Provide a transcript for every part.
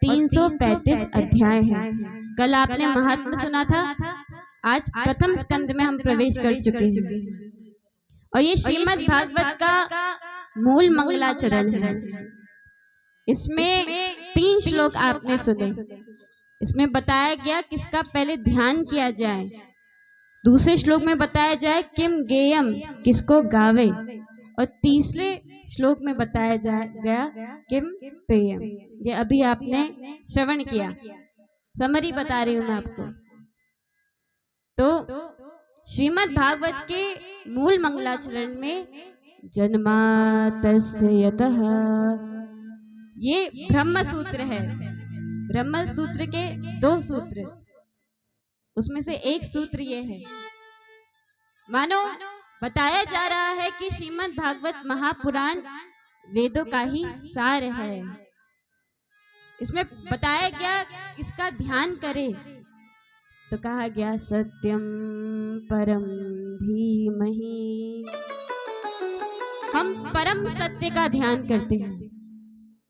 335 अध्याय है। कल आपने महात्मा सुना था, आज प्रथम स्कंद में हम प्रवेश कर चुके हैं और ये श्रीमद् भागवत का मूल मंगलाचरण है। इसमें 3 श्लोक आपने सुने। इसमें बताया गया किसका पहले ध्यान किया जाए, दूसरे श्लोक में बताया जाए किम गेयम, किसको गावे, और तीसरे श्लोक में बताया गया किम पेयम। ये अभी आपने श्रवण किया, समरी बता रही हूं मैं आपको। तो श्रीमद् भागवत के मूल मंगलाचरण में जन्मातस्य यतः, ये ब्रह्म सूत्र है। ब्रह्म सूत्र के 2 सूत्र, उसमें से एक सूत्र ये है। मानो बताया जा रहा है कि श्रीमद् भागवत महापुराण वेदों का ही सार है। इसमें बताया गया इसका ध्यान करे, तो कहा गया सत्यम परम धीमहि। हम परम सत्य का ध्यान करते हैं।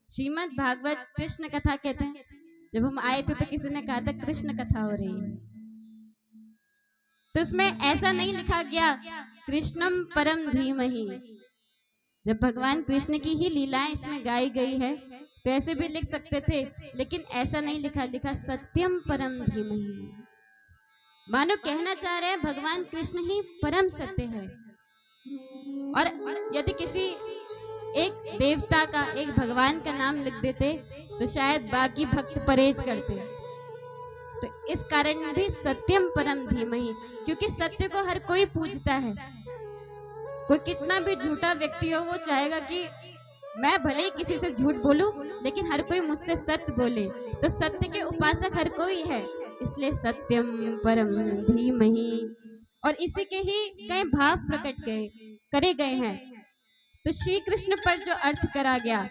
श्रीमद् भागवत कृष्ण कथा कहते हैं। जब हम आए थे तो किसी ने कहा था कृष्ण कथा हो रही है, तो उसमें ऐसा नहीं लिखा गया कृष्णम परम धीमहि। जब भगवान कृष्ण की ही लीलाएं इसमें गाई गई है तो ऐसे भी लिख सकते थे, लेकिन ऐसा नहीं लिखा सत्यम परम धीमहि। मानो कहना चाह रहे हैं भगवान कृष्ण ही परम सत्य है। और यदि किसी एक देवता का, एक भगवान का नाम लिख देते तो शायद बाकी भक्त परहेज करते। तो इस कारण भी सत्यम परम धीमहि, क्योंकि सत्य को हर कोई पूजता है। कोई कितना भी झूठा व्यक्ति हो, वो चाहेगा कि मैं भले ही किसी से झूठ बोलूं, लेकिन हर कोई मुझसे सत्य बोले। तो सत्य के उपासक हर कोई है, इसलिए सत्यम परम धीमहि। और इसी के ही कई भाव प्रकट करे गए हैं। तो श्री कृष्ण पर जो अर्थ करा गया,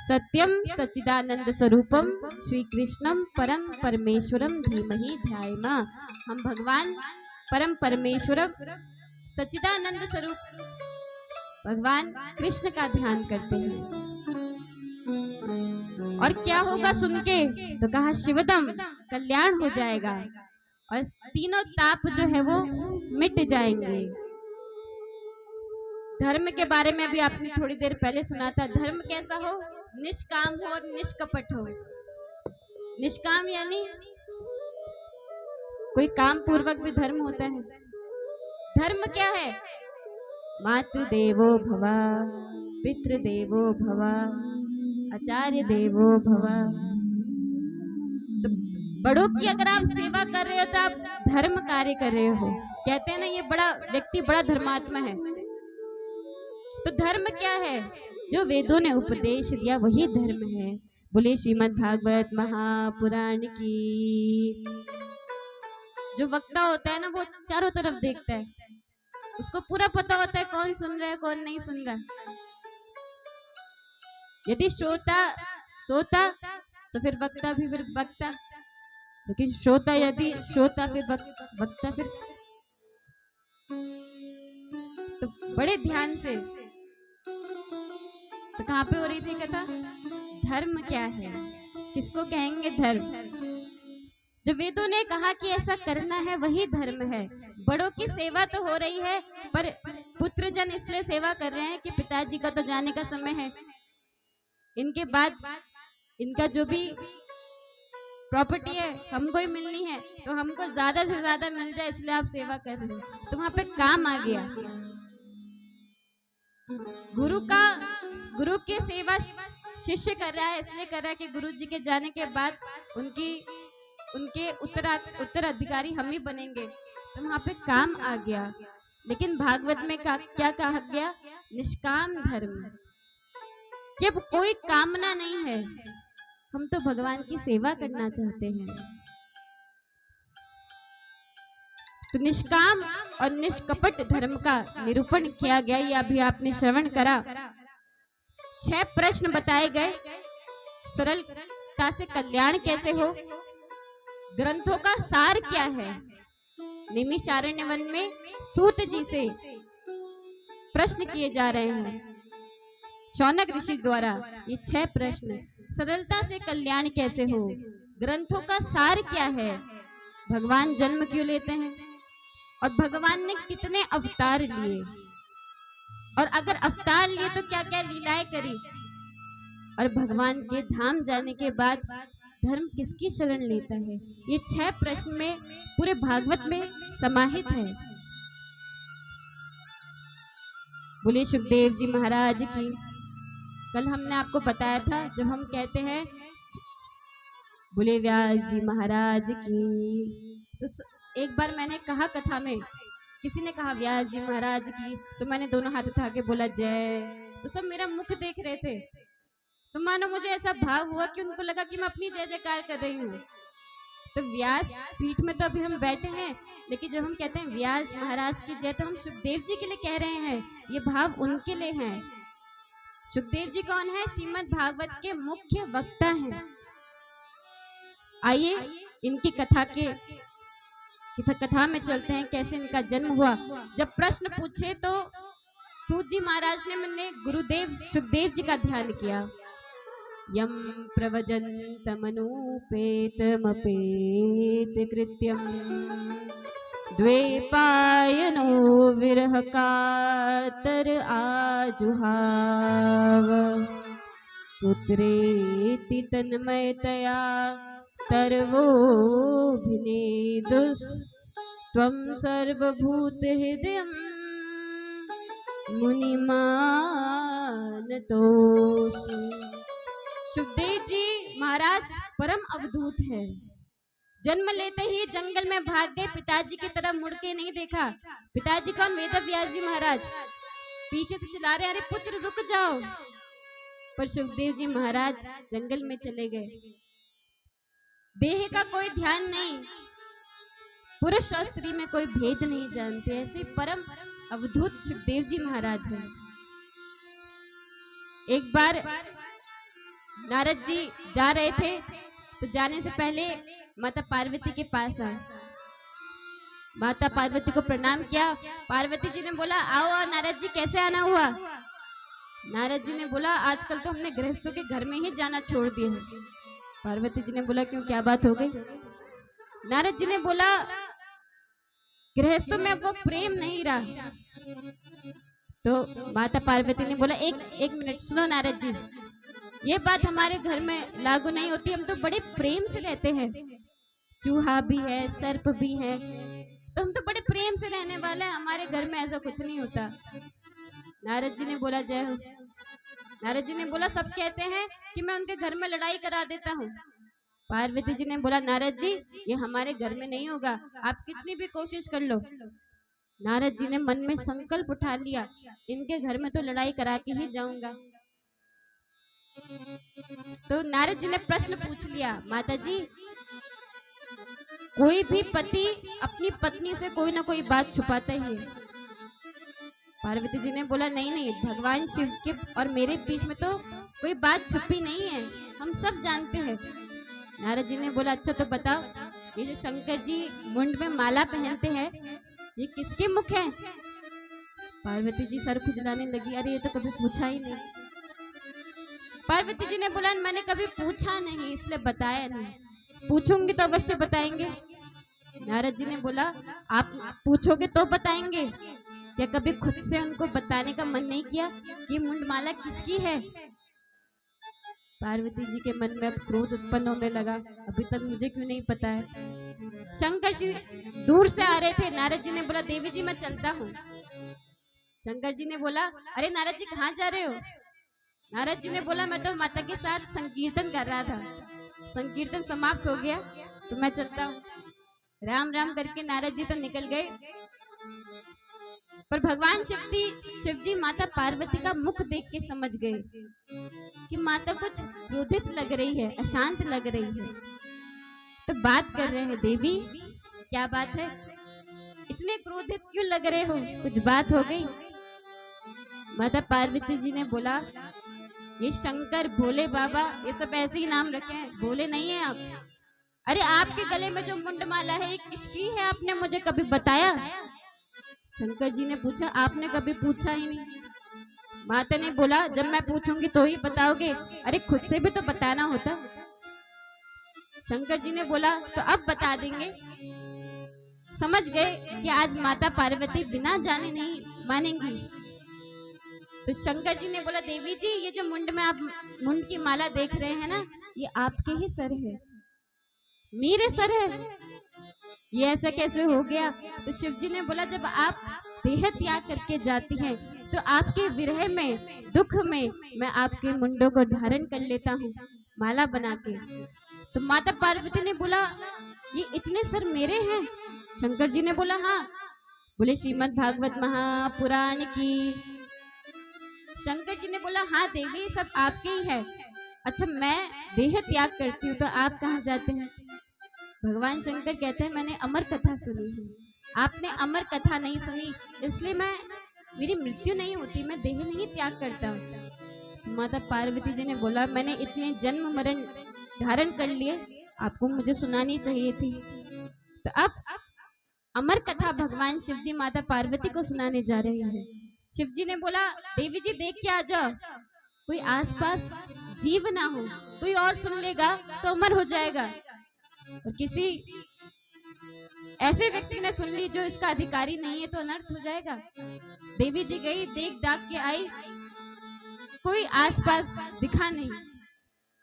सत्यम सच्चिदानंद स्वरूपम श्री कृष्णम परम परमेश्वरम धीमहि ध्यायेमा। हम भगवान परम परमेश्वरम सच्चिदानंद स्वरूप भगवान कृष्ण का ध्यान करते हैं। और क्या होगा सुन के, तो कहा शिवदम, कल्याण हो जाएगा और तीनों ताप जो है वो मिट जाएंगे। धर्म के बारे में भी आपने थोड़ी देर पहले सुना था। धर्म कैसा हो? निष्काम हो और निष्कपट हो। निष्काम यानी कोई काम पूर्वक भी धर्म होता है। धर्म क्या है? मातृ देवो भव, पितृ देवो भव, आचार्य देवो भव। तो बड़ों की अगर आप सेवा कर रहे हो तो आप धर्म कार्य कर रहे हो। कहते हैं ना, ये बड़ा व्यक्ति बड़ा धर्मात्मा है। तो धर्म क्या है? जो वेदों ने उपदेश दिया वही धर्म है। बोले श्रीमद् भागवत महापुराण की। जो वक्ता होता है ना, वो चारों तरफ देखता है, उसको पूरा पता होता है कौन सुन रहा है कौन नहीं सुन रहा। यदि श्रोता तो फिर वक्ता भी फिर वक्ता, लेकिन यदि श्रोता फिर वक्ता फिर। तो बड़े ध्यान से। तो कहाँ पे हो रही थी कथा? धर्म क्या है, किसको कहेंगे धर्म? जो वेदों ने कहा कि ऐसा करना है वही धर्म है। बड़ों की सेवा तो हो रही है, पर पुत्रजन इसलिए सेवा कर रहे हैं कि पिताजी का तो जाने का समय है, इनके बाद इनका जो भी प्रॉपर्टी है हमको ही मिलनी है, तो हमको ज्यादा से ज्यादा मिल जाए, इसलिए आप सेवा कर रहे हैं। तो वहां पे काम आ गया। गुरु की सेवा शिष्य कर रहा है, इसलिए कर रहा है कि गुरु जी के जाने के बाद उनके उत्तराधिकारी हम ही बनेंगे। तो वहां पे काम आ गया। लेकिन भागवत में क्या कहा गया? निष्काम धर्म। जब कोई कामना नहीं है, हम तो भगवान की सेवा करना चाहते हैं। तो निष्काम और निष्कपट धर्म का निरूपण किया गया। ये अभी आपने श्रवण करा। 6 प्रश्न बताए गए। सरलता से कल्याण कैसे हो, ग्रंथों का सार क्या है। नैमिषारण्य वन में सूत जी से प्रश्न किए जा रहे हैं। शौनक ऋषि द्वारा ये 6 प्रश्न। सरलता से कल्याण कैसे हो, ग्रंथों का सार क्या है, भगवान जन्म क्यों लेते हैं, और भगवान ने कितने अवतार लिए, और अगर अवतार लिए तो क्या क्या लीलाएं करी, और भगवान के धाम जाने के बाद धर्म किसकी शरण लेता है। ये 6 प्रश्न में पूरे भागवत में समाहित है। बोले सुखदेव जी महाराज की। कल हमने आपको बताया था, जब हम कहते हैं बोले व्यास जी महाराज की, तो एक बार मैंने कहा कथा में, किसी ने कहा व्यास जी महाराज की, तो मैंने दोनों हाथ उठा के बोला जय। तो सब मेरा मुख देख रहे थे, तो मानो मुझे ऐसा भाव हुआ कि उनको लगा कि मैं अपनी जय जयकार कर रही हूँ। तो व्यास पीठ में तो अभी हम बैठे हैं, लेकिन जब हम कहते हैं व्यास महाराज की जय, तो हम सुखदेव जी के लिए कह रहे हैं, ये भाव उनके लिए है। सुखदेव जी कौन है? श्रीमद् भागवत के मुख्य वक्ता हैं। आइए इनकी कथा में चलते हैं, कैसे इनका जन्म हुआ। जब प्रश्न पूछे तो सूत जी महाराज ने मैंने गुरुदेव सुखदेव जी का ध्यान किया। यम प्रवजन्तमनुपेतमपेत कृत्यम द्वैपायनो विरह कातर आजुहाव पुत्रेति तन्मयतया सर्वोऽभिनेदुस् त्वं सर्वभूतहृदयं मुनिमानतोऽसि। सुखदेव जी महाराज परम अवधूत है। जन्म लेते ही जंगल में भाग गए, पिताजी की तरफ मुड़ के नहीं देखा। पिताजी कौन? वेद व्यास जी महाराज। पीछे से चिल्ला रहे, अरे पुत्र रुक जाओ, पर सुखदेव जी महाराज जंगल में चले गए। देह का कोई ध्यान नहीं, पुरुष और स्त्री में कोई भेद नहीं जानते, ऐसे परम अवधूत सुखदेव जी महाराज हैं। एक बार नारद जी जा रहे थे, तो जाने से पहले माता पार्वती के पास आए। माता पार्वती को प्रणाम किया। पार्वती जी ने बोला आओ आओ नारद जी, कैसे आना हुआ? नारद जी ने बोला आजकल तो हमने गृहस्थों के घर में ही जाना छोड़ दिया है। पार्वती जी ने बोला क्यों, क्या बात हो गई? नारद जी ने बोला गृहस्थों में वो प्रेम नहीं रहा। तो माता पार्वती ने बोला एक मिनट सुनो नारद जी, ये बात हमारे घर में लागू नहीं होती, हम तो बड़े प्रेम से रहते हैं। चूहा भी है, सर्प भी है, तो हम तो बड़े प्रेम से रहने वाले हैं, हमारे घर में ऐसा कुछ नहीं होता। नारद जी ने बोला जय हो। नारद जी ने बोला सब कहते हैं कि मैं उनके घर में लड़ाई करा देता हूँ। पार्वती जी ने बोला नारद जी ये हमारे घर में नहीं होगा, आप कितनी भी कोशिश कर लो। नारद जी ने मन में संकल्प उठा लिया, इनके घर में तो लड़ाई करा के ही जाऊंगा। तो नारद जी ने प्रश्न पूछ लिया, माता जी कोई भी पति अपनी पत्नी से कोई ना कोई बात छुपाता ही है। पार्वती जी ने बोला नहीं नहीं, भगवान शिव के और मेरे बीच में तो कोई बात छुपी नहीं है, हम सब जानते हैं। नारद जी ने बोला अच्छा तो बताओ, ये जो शंकर जी मुंड में माला पहनते हैं ये किसके मुख है? पार्वती जी सर खुजलाने लगी, अरे ये तो कभी पूछा ही नहीं। पार्वती जी ने बोला मैंने कभी पूछा नहीं इसलिए बताया नहीं, पूछूंगी तो अवश्य बताएंगे। नारद जी ने बोला आप पूछोगे तो बताएंगे, क्या कभी खुद से उनको बताने का मन नहीं किया कि मुंडमाला किसकी है? पार्वती जी के मन में अब क्रोध उत्पन्न होने लगा, अभी तक मुझे क्यों नहीं पता है। शंकर जी दूर से आ रहे थे। नारद जी ने बोला देवी जी मैं चलता हूँ। शंकर जी ने बोला अरे नारद जी कहाँ जा रहे हो? नारद जी ने बोला मैं तो माता के साथ संकीर्तन कर रहा था, संकीर्तन समाप्त हो गया तो मैं चलता हूँ। राम राम करके नारद जी तो निकल गए, पर भगवान शिव जी माता पार्वती का मुख देख के समझ गए कि माता कुछ क्रोधित लग रही है, अशांत लग रही है। तो बात कर रहे हैं देवी क्या बात है, इतने क्रोधित क्यों लग रहे हो, कुछ बात हो गई? माता पार्वती जी ने बोला ये शंकर भोले बाबा ये सब ऐसे ही नाम रखे हैं, भोले नहीं है आप। अरे आपके गले में जो मुंडमाला है ये किसकी है, आपने मुझे कभी बताया? शंकर जी ने पूछा आपने कभी पूछा ही नहीं। माता ने बोला जब मैं पूछूंगी तो ही बताओगे, अरे खुद से भी तो बताना होता। शंकर जी ने बोला तो अब बता देंगे। समझ गए कि आज माता पार्वती बिना जाने नहीं मानेंगी। तो शंकर जी ने बोला देवी जी ये जो मुंड में आप मुंड की माला देख रहे हैं ना, ये आपके ही सर है, मेरे सर है, ये ऐसा कैसे हो गया? तो शिव जी ने बोला जब आप देह त्याग करके जाती हैं तो आपके विरह में, दुख में मैं आपके मुंडों को धारण कर लेता हूँ माला बना के। तो माता पार्वती ने बोला ये इतने सर मेरे हैं? शंकर जी ने बोला हाँ। बोले श्रीमद् भागवत महापुराण की। शंकर जी ने बोला हाँ देवी सब आपके ही है। अच्छा मैं देह त्याग करती हूँ तो आप कहाँ जाते हैं? भगवान शंकर कहते हैं मैंने अमर कथा सुनी है, आपने अमर कथा नहीं सुनी, इसलिए मेरी मृत्यु नहीं होती, मैं देह नहीं त्याग करता हूँ। माता पार्वती जी ने बोला मैंने इतने जन्म मरण धारण कर लिए, आपको मुझे सुनानी चाहिए थी। तो अब अमर कथा भगवान शिव जी माता पार्वती को सुनाने जा रहे हैं। शिव जी ने बोला देवी जी देख के आ जाओ, कोई आसपास जीव ना हो, कोई और सुन लेगा तो अमर हो जाएगा, और किसी ऐसे व्यक्ति ने सुन ली जो इसका अधिकारी नहीं है तो अनर्थ हो जाएगा। देवी जी गई, देख दाख के आई, कोई आसपास दिखा नहीं।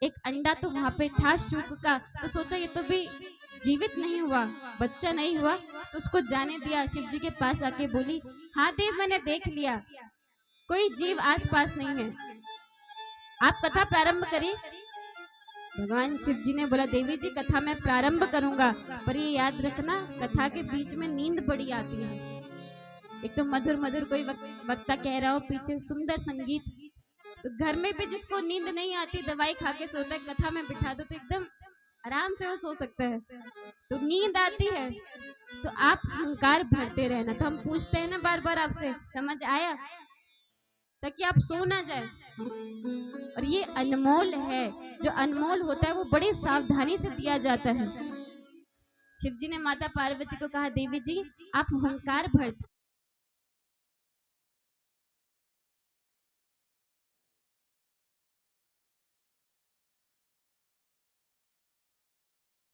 एक अंडा तो वहां पे था शुक का, तो सोचा ये तो भी जीवित नहीं हुआ, बच्चा नहीं हुआ, तो उसको जाने दिया। शिव जी के पास आके बोली हाँ देव मैंने देख लिया, कोई जीव आसपास नहीं है, आप कथा प्रारंभ करिए। भगवान शिव जी ने बोला देवी जी कथा मैं प्रारंभ करूंगा, पर ये याद रखना कथा के बीच में नींद बड़ी आती है। एक तो मधुर मधुर कोई वक्ता कह रहा हो, पीछे सुंदर संगीत, तो घर में भी जिसको नींद नहीं आती दवाई खा के सोता है, कथा में बिठा दो तो एकदम आराम से वो सो सकता है। तो नींद आती है तो आप हंकार भरते रहना। तो हम पूछते हैं ना बार बार आपसे, समझ आया, ताकि आप सो ना जाए। और ये अनमोल है, जो अनमोल होता है वो बड़ी सावधानी से दिया जाता है। शिव जी ने माता पार्वती को कहा देवी जी आप हंकार भरते